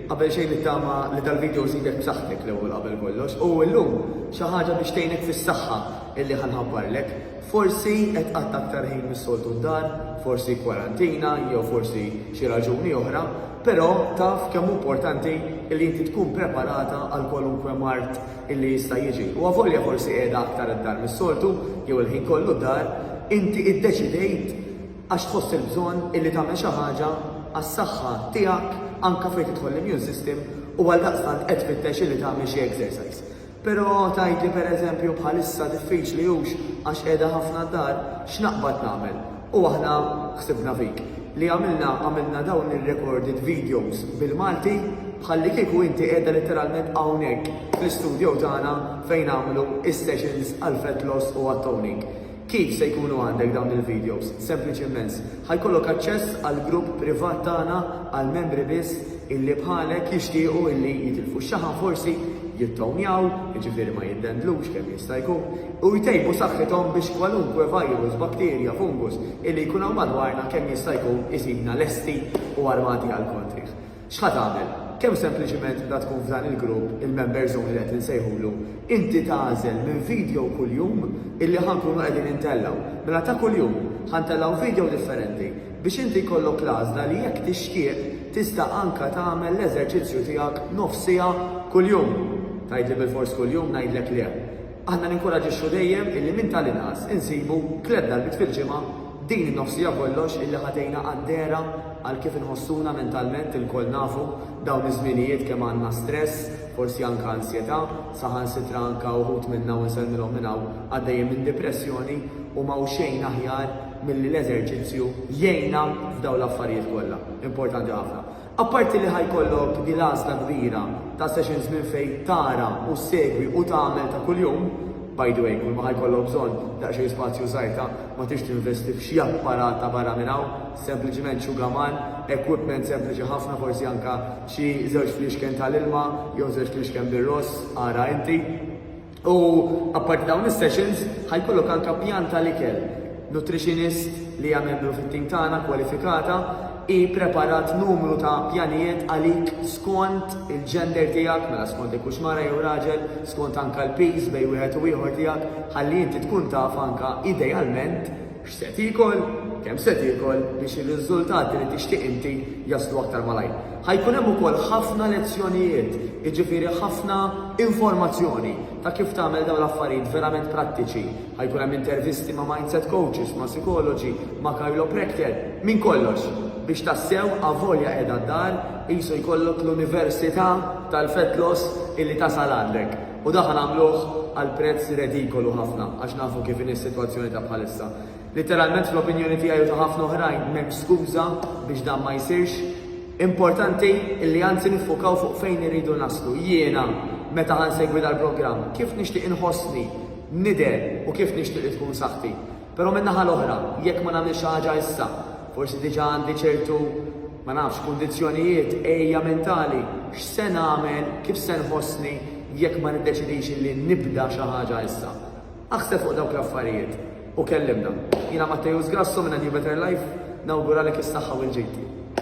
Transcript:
qabel xejn nittama li dal-video żidek b'saħħtek l-ewwel qabel kollox. U llum xi ħaġa biex tgħinek fis-saħħa illi ħanħabbarlek. Forsi qed qatt aktar ħin mis-soltu d-dar, forsi kwarantina jew forsi xi raġuni oħra, però taf kemm importanti illi inti tkun preparata għal kwalunkwe mart illi jista' jiġi. U għavolja forsi qiegħda aktar id-dar mis-soltu jew il-ħin kollu d-dar, inti iddeċidejt għax tħoss il-bżonn illi tagħmel xi ħaġa għas-saħħa tiegħek anke fejn tidħol l-immune system u għal daqstant qed tfittex illi tagħmel xi exercise. Però tgħidli pereżempju bħalissa diffiċli hux għax qiegħda ħafna d-dar x'naqbad nagħmel. U aħna ħsibna fik li għamilna dawn ir-recorded videos bil-Malti bħalli kieku inti qiegħda letteralment hawnhekk fl-istudju tagħna fejn għamlu is-sessions għal fat loss u għat-toning. Kif se jkunu għandek dawn il-videos? Sempliċi immens. Ħajkollok aċċess għal grupp privat tagħna għal membri biss illi bħalek jixtiequ illi jitilfu x-xaħan forsi jittownjaw, jiġifieri ma jiddendlux kemm jista' jkun, u jtejbu saħħithom biex kwalunkwe virus, bakterja, fungus illi jkun hawn madwarna kemm jista' jkun isibna lesti u armati għal kontrih. X'ħad tagħmel? Kemm sempliċiment da tkun f'dan il-grupp, il-member zone li qed insejħulu, inti tagħżel minn video kuljum illi ħankunu qegħdin intellaw. Mela ta' kuljum ħantellaw video differenti biex inti jkollok l-għażla li jekk tixtieq tista' anke tagħmel l-eżerċizzju tiegħek nofsija kuljum. Tgħidli bil-fors kuljum ngħidlek le. Aħna ninkoraġixxu dejjem illi minn tal-inqas insibu 3 darbit fil-ġimgħa din in-nofsija kollox illi ħadejna għaddera għal kif inħossuna mentalment il-koll nafu dawn iż-żminijiet kemm għandna stress, forsi anke ansjetà, saħansitra anke uħud minna u nsellmilhom minn hawn għaddejjem minn depressjoni u ma xejn aħjar milli l-eżerċizzju jgħinna f'dawn l-affarijiet kollha. Importanti ħafna. Apparti li ħajkollok din l-għażla kbira ta' sessions minn fejn tara u segwi u tagħmel ta' kuljum, by the way, kull ma ħajkollok bżonn daqsxejn spazju żgħira ma tix tinvesti f'xi apparat ta' barra minn hawn, sempliċement xugaman, equipment sempliċi ħafna, forsi anke xi żewġ fliexken tal-ilma jew żewġ fliexken bir-ross, ara inti. U apparti dawn is-sessions ħajkollok anke pjan tal-ikel. Nutritionist li hija membru fit-tim tagħna kwalifikata i preparat numru ta' pjanijiet għalik skont il-gender tiegħek, mela skont ikux mara jew raġel, skont anke l-peace bej wieħed u ieħor tiegħek, ħalli inti tkun taf anke idealment x'se tiekol, kemm se tiekol biex ir-riżultati li tixtieq inti jaslu aktar malajr. Ħajkun hemm ukoll ħafna lezzjonijiet, jiġifieri ħafna informazzjoni ta' kif tagħmel dawn l-affarijiet verament prattiċi. Ħajkun hemm intervisti ma' mindset coaches, ma' psychology, ma' chiropractor, minn kollox biex tassew avolja qiegħda d-dar qisu jkollok l-Università tal-Fat Loss illi tasal għandek. U daħan għamluh għal prezz redikolu ħafna għax nafu kif in is-sitwazzjoni ta' bħalissa. Literalment fl-opinjoni tiegħi u ta' ħafna oħrajn m'hemm skuża biex dan ma jsirx. Importanti illi anzi nifokaw fuq fejn iridu naslu. Jiena meta ħansegwi dal-programm kif nixtieq inħossni, nidher u kif nixtieq li tkun saħħti. Però min-naħa l-oħra, jekk ma nagħmilx ħaġa issa, forsi diġà għandi ċertu ma nafx kundizzjonijiet ejja mentali, x'se nagħmel, kif se nħossni jekk ma niddeċidix li nibda xi ħaġa issa. Aħseb fuq dawk l-affarijiet u kellimna. Jiena Mattejus Grasso minn New Better Life, nawguralek is-saħħa u l-ġejti.